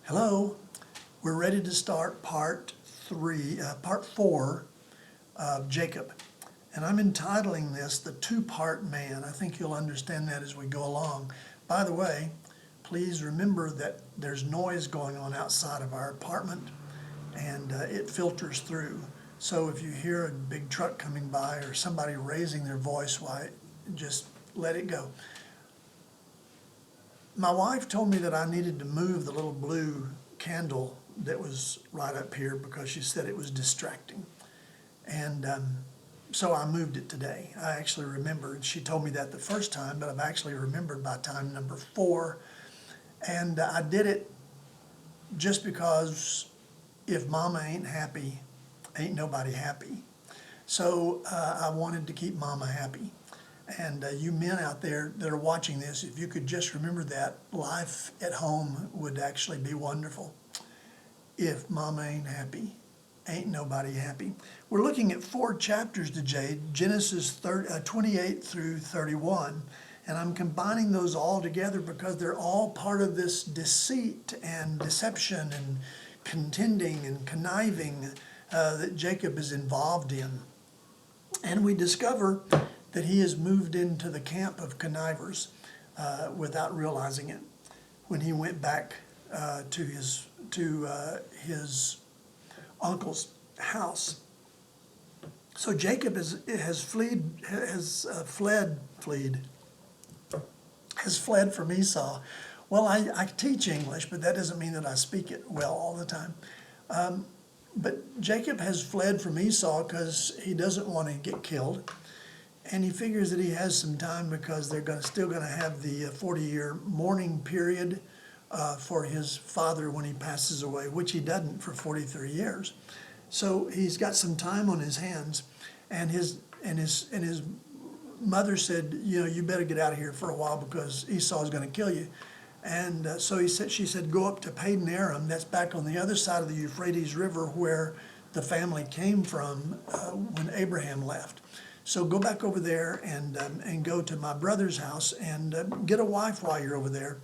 Hello, we're ready to start part 4 of Jacob. And I'm entitling this The Two-Part Man. I think you'll understand that as we go along. By the way, please remember that there's noise going on outside of our apartment and it filters through. So if you hear a big truck coming by or somebody raising their voice, why, just let it go. My wife told me that I needed to move the little blue candle that was right up here because she said it was distracting. And so I moved it today. I actually remembered. She told me that the first time, but I've actually remembered by time number 4. And I did it just because if Mama ain't happy, ain't nobody happy. So I wanted to keep Mama happy. And you men out there that are watching this, if you could just remember that, life at home would actually be wonderful. If Mama ain't happy, ain't nobody happy. We're looking at 4 chapters today, Genesis 28 through 31. And I'm combining those all together because they're all part of this deceit and deception and contending and conniving that Jacob is involved in. And we discover that he has moved into the camp of connivers without realizing it when he went back to his uncle's house. So Jacob has fled from Esau. Well, I teach English, but that doesn't mean that I speak it well all the time. But Jacob has fled from Esau because he doesn't want to get killed. And he figures that he has some time because they're still going to have the 40-year mourning period for his father when he passes away, which he doesn't for 43 years. So he's got some time on his hands, and his mother said, you better get out of here for a while because Esau is going to kill you. And so she said, go up to Padan Aram. That's back on the other side of the Euphrates River where the family came from when Abraham left. So go back over there and go to my brother's house and get a wife while you're over there,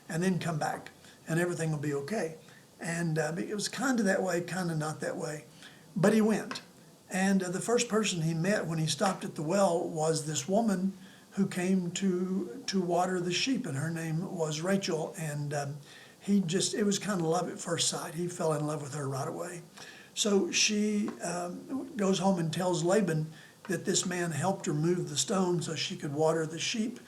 and then come back, and everything will be okay. And it was kind of that way, kind of not that way. But he went. And the first person he met when he stopped at the well was this woman who came to water the sheep, and her name was Rachel. And it was kind of love at first sight. He fell in love with her right away. So she goes home and tells Laban that this man helped her move the stone so she could water the sheep.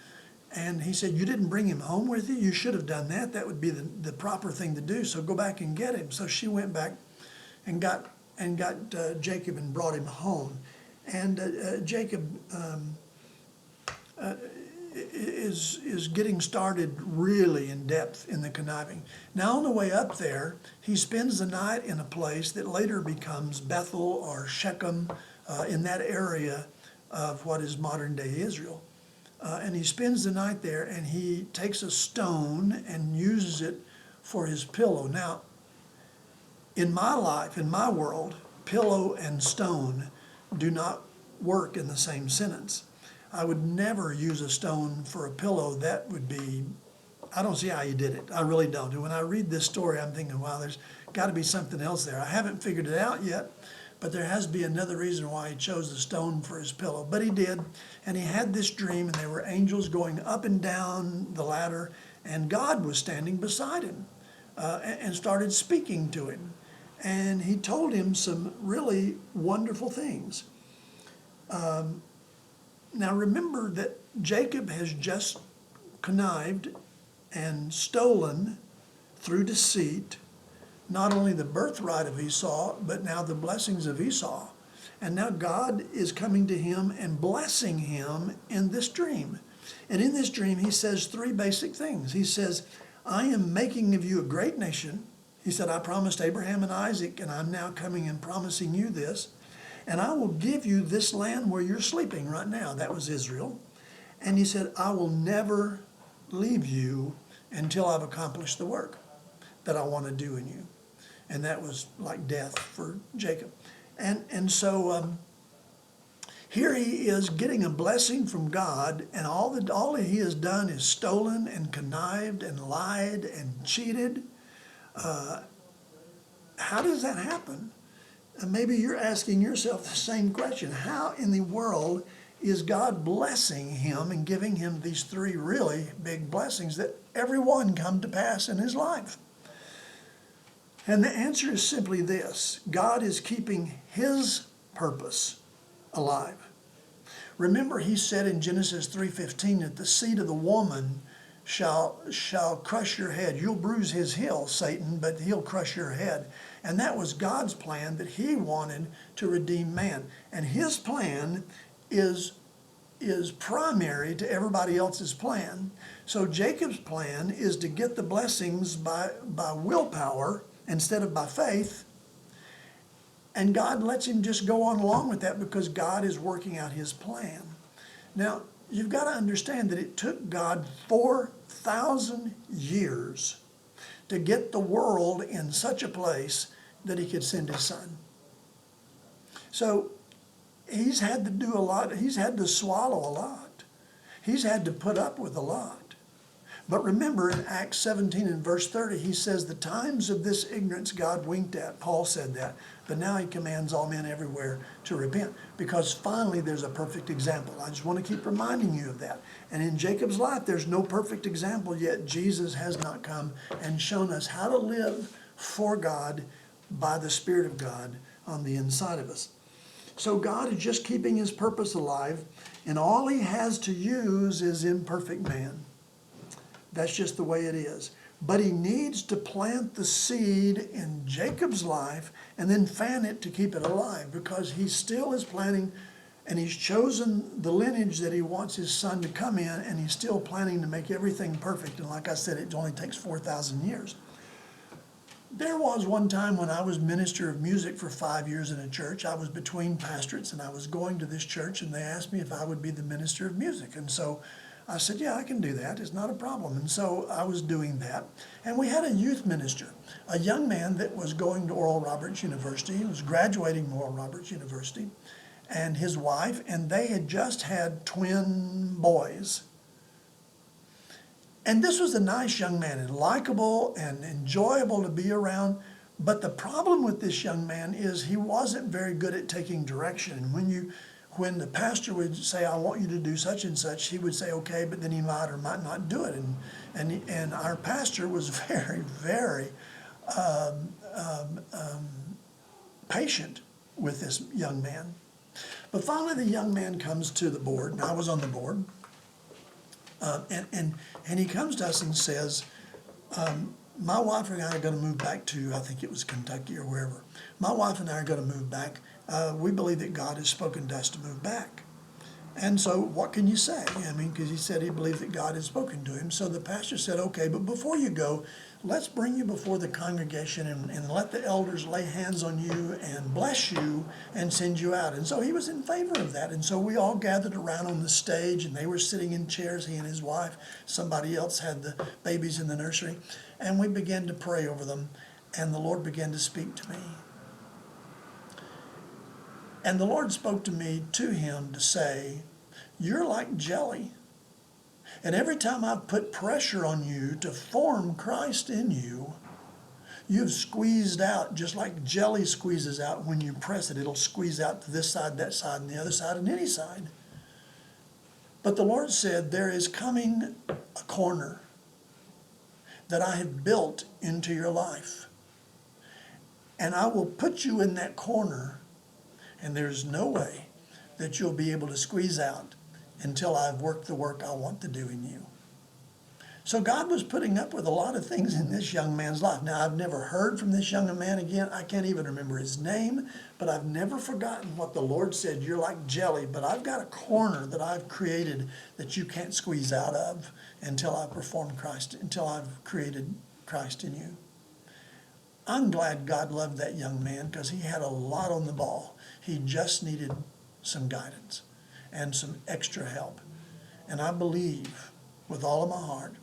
And he said, you didn't bring him home with you? You should have done that. That would be the proper thing to do. So go back and get him. So she went back and got Jacob and brought him home. And Jacob is getting started really in depth in the conniving. Now on the way up there, he spends the night in a place that later becomes Bethel or Shechem, in that area of what is modern-day Israel. And he spends the night there, and he takes a stone and uses it for his pillow. Now, in my life, in my world, pillow and stone do not work in the same sentence. I would never use a stone for a pillow. That would be, I don't see how he did it. I really don't. And when I read this story, I'm thinking, wow, there's got to be something else there. I haven't figured it out yet. But there has to be another reason why he chose the stone for his pillow. But he did, and he had this dream, and there were angels going up and down the ladder, and God was standing beside him and started speaking to him. And he told him some really wonderful things. Now remember that Jacob has just connived and stolen through deceit not only the birthright of Esau, but now the blessings of Esau. And now God is coming to him and blessing him in this dream. And in this dream, he says 3 basic things. He says, I am making of you a great nation. He said, I promised Abraham and Isaac, and I'm now coming and promising you this. And I will give you this land where you're sleeping right now. That was Israel. And he said, I will never leave you until I've accomplished the work that I want to do in you. And that was like death for Jacob. And so here he is getting a blessing from God, and all that he has done is stolen and connived and lied and cheated. How does that happen? And maybe you're asking yourself the same question. How in the world is God blessing him and giving him these three really big blessings that every one come to pass in his life? And the answer is simply this: God is keeping his purpose alive. Remember, he said in Genesis 3:15 that the seed of the woman shall crush your head. You'll bruise his heel, Satan, but he'll crush your head. And that was God's plan, that he wanted to redeem man. And his plan is primary to everybody else's plan. So Jacob's plan is to get the blessings by willpower instead of by faith. And God lets him just go on along with that because God is working out his plan. Now, you've got to understand that it took God 4,000 years to get the world in such a place that he could send his son. So he's had to do a lot. He's had to swallow a lot. He's had to put up with a lot. But remember, in Acts 17 and verse 30, he says, the times of this ignorance God winked at. Paul said that. But now he commands all men everywhere to repent, because finally there's a perfect example. I just want to keep reminding you of that. And in Jacob's life, there's no perfect example yet. Jesus has not come and shown us how to live for God by the Spirit of God on the inside of us. So God is just keeping his purpose alive, and all he has to use is imperfect man. That's just the way it is. But he needs to plant the seed in Jacob's life and then fan it to keep it alive, because he still is planning, and he's chosen the lineage that he wants his son to come in, and he's still planning to make everything perfect. And like I said, it only takes 4,000 years. There was one time when I was minister of music for 5 years in a church. I was between pastorates, and I was going to this church, and they asked me if I would be the minister of music. And so I said, yeah, I can do that. It's not a problem. And so I was doing that. And we had a youth minister, a young man that was going to Oral Roberts University. He was graduating from Oral Roberts University, and his wife, and they had just had twin boys. And this was a nice young man, and likable and enjoyable to be around. But the problem with this young man is he wasn't very good at taking direction. And when the pastor would say, I want you to do such and such, he would say, okay, but then he might or might not do it. And our pastor was very, very patient with this young man. But finally the young man comes to the board, and I was on the board, and he comes to us and says, my wife and I are going to move back to, I think it was Kentucky or wherever. My wife and I are going to move back. We believe that God has spoken to us to move back. And so what can you say? I mean, because he said he believed that God had spoken to him. So the pastor said, okay, but before you go, let's bring you before the congregation and let the elders lay hands on you and bless you and send you out. And so he was in favor of that. And so we all gathered around on the stage, and they were sitting in chairs, he and his wife. Somebody else had the babies in the nursery. And we began to pray over them, and the Lord began to speak to me. And the Lord spoke to me, to him, to say, you're like jelly. And every time I've put pressure on you to form Christ in you, you've squeezed out, just like jelly squeezes out when you press it. It'll squeeze out to this side, that side, and the other side, and any side. But the Lord said, there is coming a corner that I have built into your life. And I will put you in that corner, and there's no way that you'll be able to squeeze out until I've worked the work I want to do in you. So God was putting up with a lot of things in this young man's life. Now, I've never heard from this young man again. I can't even remember his name, but I've never forgotten what the Lord said. You're like jelly, but I've got a corner that I've created that you can't squeeze out of until I perform Christ, until I've created Christ in you. I'm glad God loved that young man, because he had a lot on the ball. He just needed some guidance and some extra help. And I believe with all of my heart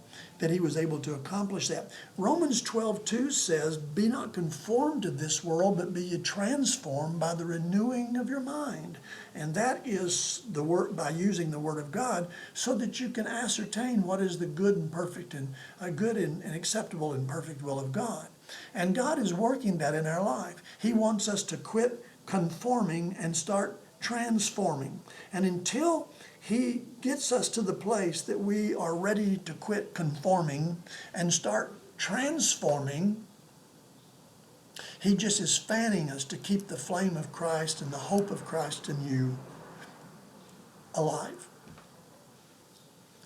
that he was able to accomplish that. Romans 12:2 says, "Be not conformed to this world, but be ye transformed by the renewing of your mind." And that is the word, by using the Word of God, so that you can ascertain what is the good and perfect and good and acceptable and perfect will of God. And God is working that in our life. He wants us to quit conforming and start transforming. And until He gets us to the place that we are ready to quit conforming and start transforming, He just is fanning us to keep the flame of Christ and the hope of Christ in you alive.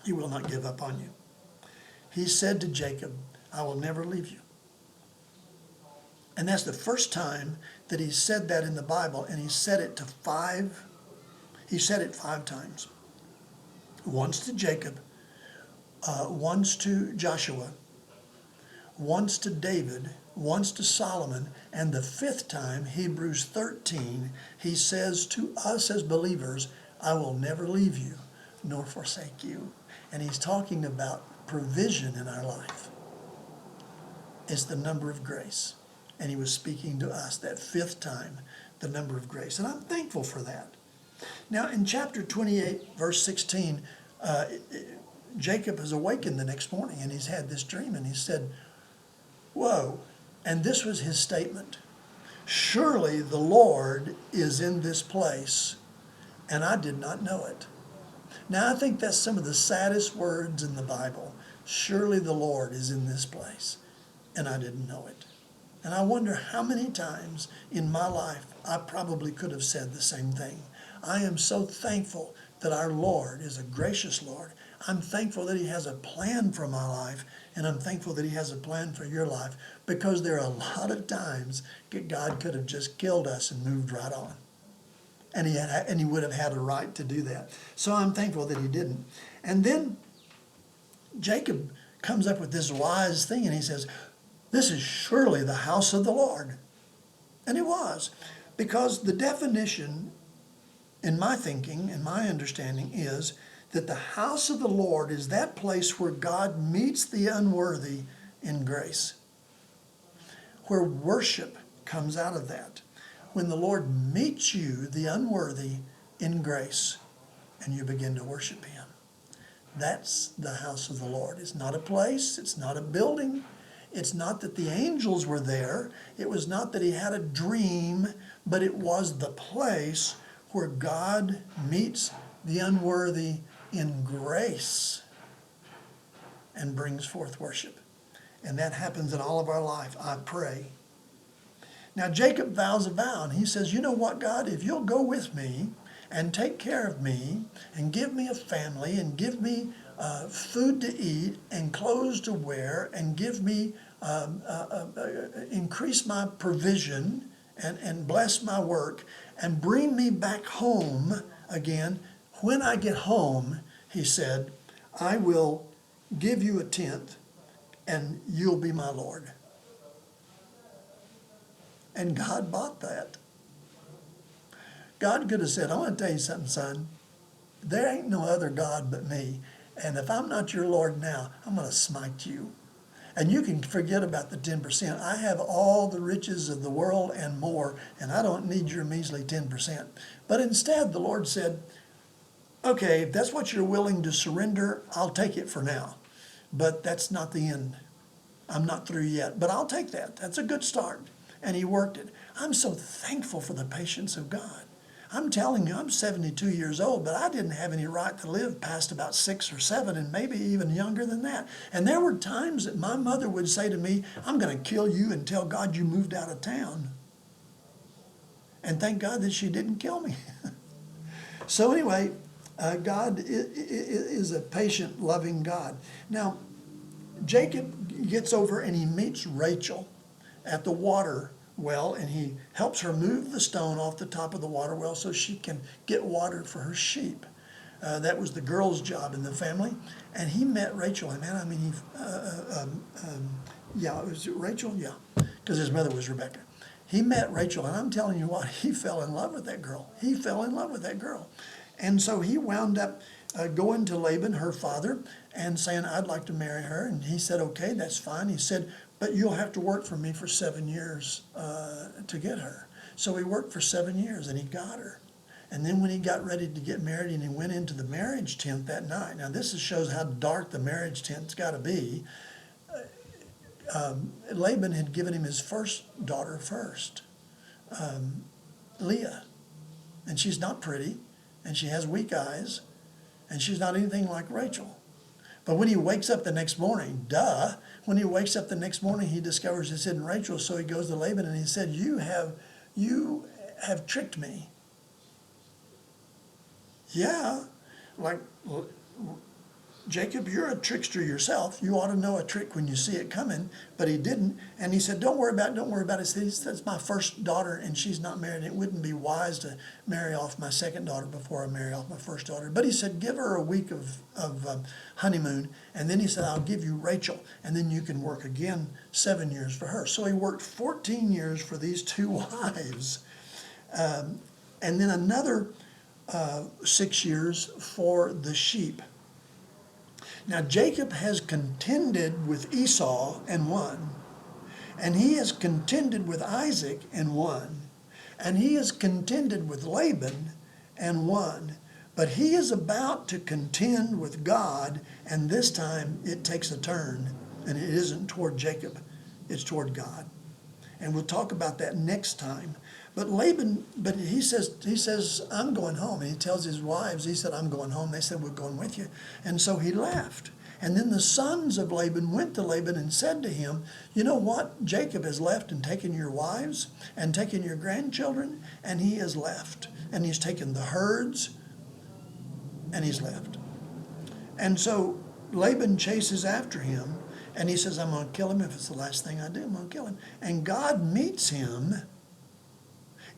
He will not give up on you. He said to Jacob, "I will never leave you." And that's the first time that he said that in the Bible, and he said it five times. Once to Jacob, once to Joshua, once to David, once to Solomon, and the fifth time, Hebrews 13, he says to us as believers, "I will never leave you nor forsake you." And he's talking about provision in our life. It's the number of grace. And he was speaking to us that fifth time, the number of grace. And I'm thankful for that. Now in chapter 28, verse 16, Jacob is awakened the next morning and he's had this dream and he said, "Whoa." And this was his statement: "Surely the Lord is in this place, and I did not know it." Now I think that's some of the saddest words in the Bible. Surely the Lord is in this place, and I didn't know it. And I wonder how many times in my life I probably could have said the same thing. I am so thankful that our Lord is a gracious Lord. I'm thankful that He has a plan for my life, and I'm thankful that He has a plan for your life, because there are a lot of times that God could have just killed us and moved right on. And He would have had a right to do that. So I'm thankful that He didn't. And then Jacob comes up with this wise thing, and he says, "This is surely the house of the Lord." And it was, because the definition, in my thinking, in my understanding, is that the house of the Lord is that place where God meets the unworthy in grace, where worship comes out of that. When the Lord meets you, the unworthy, in grace, and you begin to worship Him. That's the house of the Lord. It's not a place. It's not a building. It's not that the angels were there. It was not that he had a dream, but it was the place where God meets the unworthy in grace and brings forth worship. And that happens in all of our life, I pray. Now Jacob vows a vow, and he says, "You know what, God, if you'll go with me and take care of me and give me a family and give me food to eat and clothes to wear and give me, increase my provision and bless my work and bring me back home again. When I get home," he said, "I will give you a tenth and you'll be my Lord." And God bought that. God could have said, "I want to tell you something, son. There ain't no other God but me. And if I'm not your Lord now, I'm going to smite you. And you can forget about the 10%. I have all the riches of the world and more, and I don't need your measly 10%. But instead, the Lord said, "Okay, if that's what you're willing to surrender, I'll take it for now. But that's not the end. I'm not through yet. But I'll take that. That's a good start." And he worked it. I'm so thankful for the patience of God. I'm telling you, I'm 72 years old, but I didn't have any right to live past about 6 or 7, and maybe even younger than that. And there were times that my mother would say to me, "I'm going to kill you and tell God you moved out of town." And thank God that she didn't kill me. So anyway, God is a patient, loving God. Now, Jacob gets over and he meets Rachel at the water well, and he helps her move the stone off the top of the water well so she can get water for her sheep. That was the girl's job in the family. And he met Rachel, and man, I mean, it was Rachel, yeah, because his mother was Rebecca. He met Rachel, and I'm telling you what, he fell in love with that girl. He fell in love with that girl. And so he wound up going to Laban, her father, and saying, I'd like to marry her. And he said, okay, that's fine. He said, but you'll have to work for me for 7 years to get her. So he worked for 7 years and he got her. And then when he got ready to get married and he went into the marriage tent that night, now this shows how dark the marriage tent's got to be. Laban had given him his first daughter first, Leah. And she's not pretty, and she has weak eyes, and she's not anything like Rachel. But when he wakes up the next morning, when he wakes up the next morning, he discovers it's in Rachel, so he goes to Laban and he said, you have tricked me. Yeah, like, Jacob, you're a trickster yourself. You ought to know a trick when you see it coming, but he didn't. And he said, don't worry about it. He said, that's my first daughter, and she's not married. It wouldn't be wise to marry off my second daughter before I marry off my first daughter. But he said, give her a week of honeymoon, and then he said, I'll give you Rachel, and then you can work again 7 years for her. So he worked 14 years for these 2 wives, and then another 6 years for the sheep. Now Jacob has contended with Esau and won, and he has contended with Isaac and won, and he has contended with Laban and won, but he is about to contend with God, and this time it takes a turn, and it isn't toward Jacob, it's toward God. And we'll talk about that next time. But Laban, he says, I'm going home. And he tells his wives, he said, I'm going home. They said, we're going with you. And so he left. And then the sons of Laban went to Laban and said to him, you know what? Jacob has left and taken your wives and taken your grandchildren, and he has left. And he's taken the herds, and he's left. And so Laban chases after him, and he says, I'm going to kill him. If it's the last thing I do, I'm going to kill him. And God meets him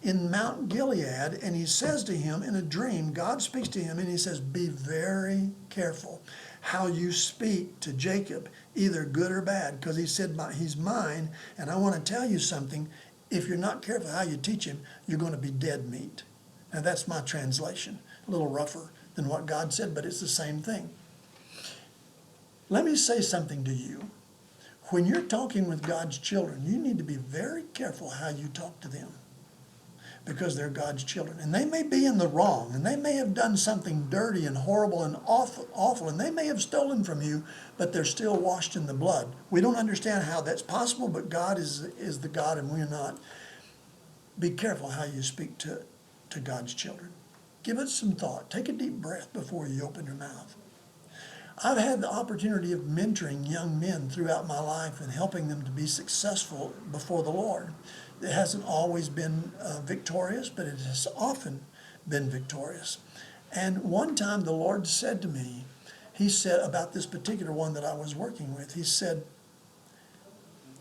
in Mount Gilead, and he says to him in a dream, God speaks to him and he says, be very careful how you speak to Jacob, either good or bad, because he said, he's mine, and I want to tell you something. If you're not careful how you teach him, you're going to be dead meat. Now that's my translation, a little rougher than what God said, but it's the same thing. Let me say something to you. When you're talking with God's children, you need to be very careful how you talk to them, because they're God's children. And they may be in the wrong, and they may have done something dirty and horrible and awful, and they may have stolen from you, but they're still washed in the blood. We don't understand how that's possible, but God is the God, and we're not. Be careful how you speak to God's children. Give it some thought. Take a deep breath before you open your mouth. I've had the opportunity of mentoring young men throughout my life and helping them to be successful before the Lord. It hasn't always been victorious, but it has often been victorious. And one time the Lord said to me, he said about this particular one that I was working with, he said,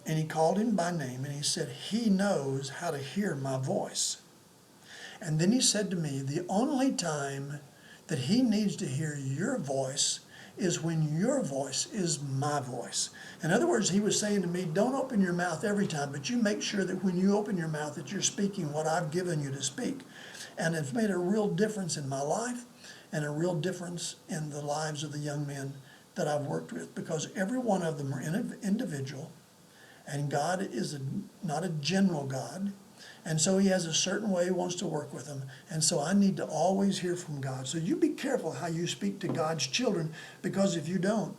and he called him by name, and he said, he knows how to hear my voice. And then he said to me, the only time that he needs to hear your voice is when your voice is my voice. In other words, he was saying to me, don't open your mouth every time, but you make sure that when you open your mouth that you're speaking what I've given you to speak. And it's made a real difference in my life and a real difference in the lives of the young men that I've worked with, because every one of them are individual, and God is not a general God. And so he has a certain way he wants to work with them. And so I need to always hear from God. So you be careful how you speak to God's children, because if you don't.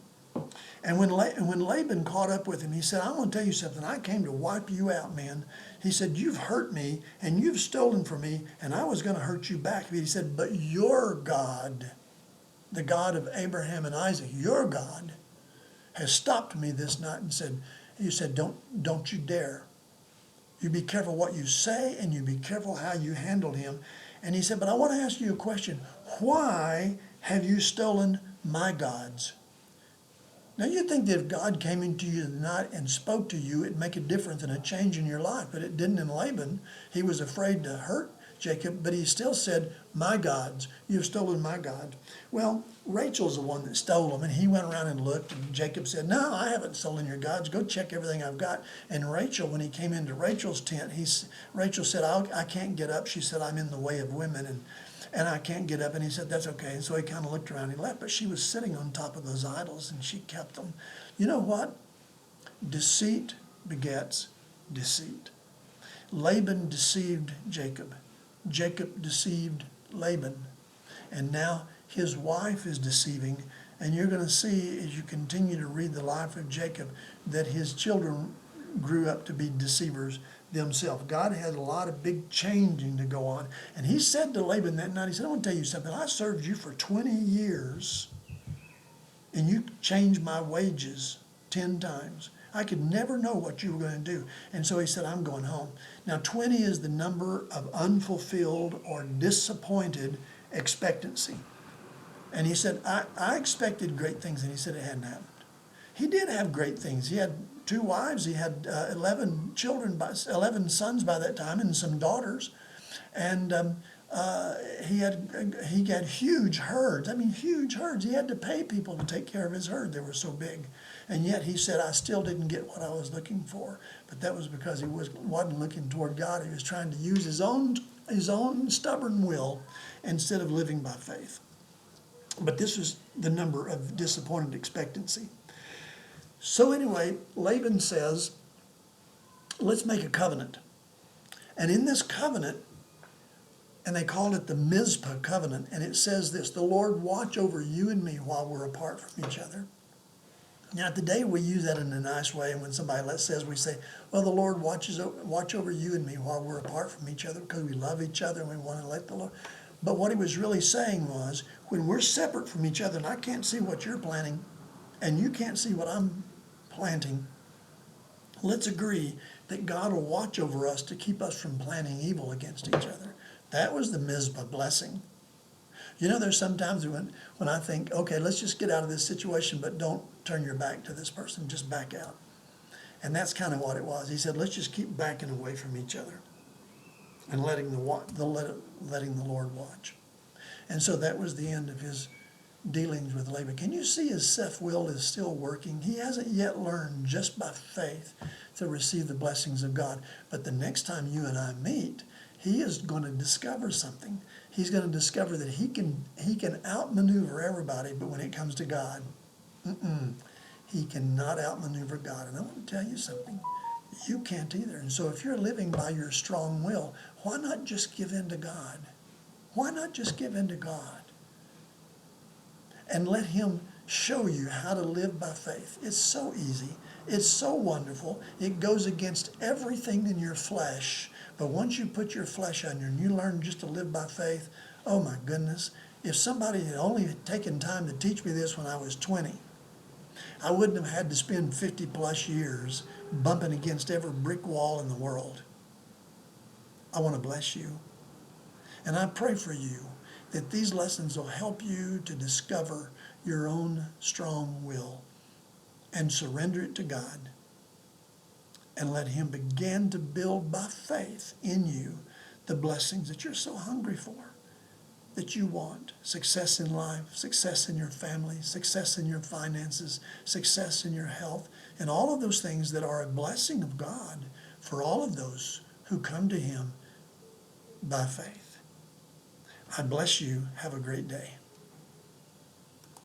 And when Laban caught up with him, he said, I want to tell you something. I came to wipe you out, man. He said, you've hurt me and you've stolen from me, and I was going to hurt you back. But he said, but your God, the God of Abraham and Isaac, your God, has stopped me this night and said, you said, don't you dare. You be careful what you say, and you be careful how you handle him. And he said, but I want to ask you a question. Why have you stolen my gods? Now you'd think that if God came into you tonight and spoke to you, it'd make a difference and a change in your life. But it didn't in Laban. He was afraid to hurt Jacob, but he still said, my gods, you've stolen my gods. Well, Rachel's the one that stole them, and he went around and looked, and Jacob said, no, I haven't stolen your gods. Go check everything I've got. And Rachel, when he came into Rachel's tent, Rachel said, I can't get up. She said, I'm in the way of women, and I can't get up. And he said, that's okay. And so he kind of looked around and he left, but she was sitting on top of those idols, and she kept them. You know what? Deceit begets deceit. Laban deceived Jacob. Jacob deceived Laban. And now his wife is deceiving. And you're going to see as you continue to read the life of Jacob that his children grew up to be deceivers themselves. God had a lot of big changing to go on. And he said to Laban that night, he said, I want to tell you something. I served you for 20 years and you changed my wages 10 times. I could never know what you were going to do. And so he said, I'm going home. Now 20 is the number of unfulfilled or disappointed expectancy. And he said, I expected great things, and he said it hadn't happened. He did have great things. He had 2 wives. He had 11 sons by that time, and some daughters. And he had huge herds. I mean, huge herds. He had to pay people to take care of his herd. They were so big. And yet he said, I still didn't get what I was looking for. But that was because he wasn't looking toward God. He was trying to use his own stubborn will instead of living by faith. But this was the number of disappointed expectancy. So anyway, Laban says, let's make a covenant. And in this covenant, and they called it the Mizpah covenant, and it says this, the Lord watch over you and me while we're apart from each other. Now today we use that in a nice way, and when somebody says, we say, well, the Lord watch over you and me while we're apart from each other because we love each other and we want to let the Lord. But what he was really saying was, when we're separate from each other and I can't see what you're planning and you can't see what I'm planting, let's agree that God will watch over us to keep us from planning evil against each other. That was the Mizpah blessing. You know, there's sometimes when I think, okay, let's just get out of this situation, but don't turn your back to this person, just back out. And that's kind of what it was. He said, let's just keep backing away from each other and letting the Lord watch. And so that was the end of his dealings with Laban. Can you see his self-will is still working? He hasn't yet learned just by faith to receive the blessings of God. But the next time you and I meet, he is going to discover something. He's going to discover that he can outmaneuver everybody, but when it comes to God, he cannot outmaneuver God. And I want to tell you something. You can't either. And so if you're living by your strong will, why not just give in to God? Why not just give in to God? And let him show you how to live by faith. It's so easy. It's so wonderful. It goes against everything in your flesh. But once you put your flesh under and you learn just to live by faith, oh my goodness, if somebody had only taken time to teach me this when I was 20, I wouldn't have had to spend 50 plus years bumping against every brick wall in the world. I want to bless you. And I pray for you that these lessons will help you to discover your own strong will and surrender it to God and let him begin to build by faith in you the blessings that you're so hungry for, that you want. Success in life, success in your family, success in your finances, success in your health, and all of those things that are a blessing of God for all of those who come to him by faith. I bless you. Have a great day.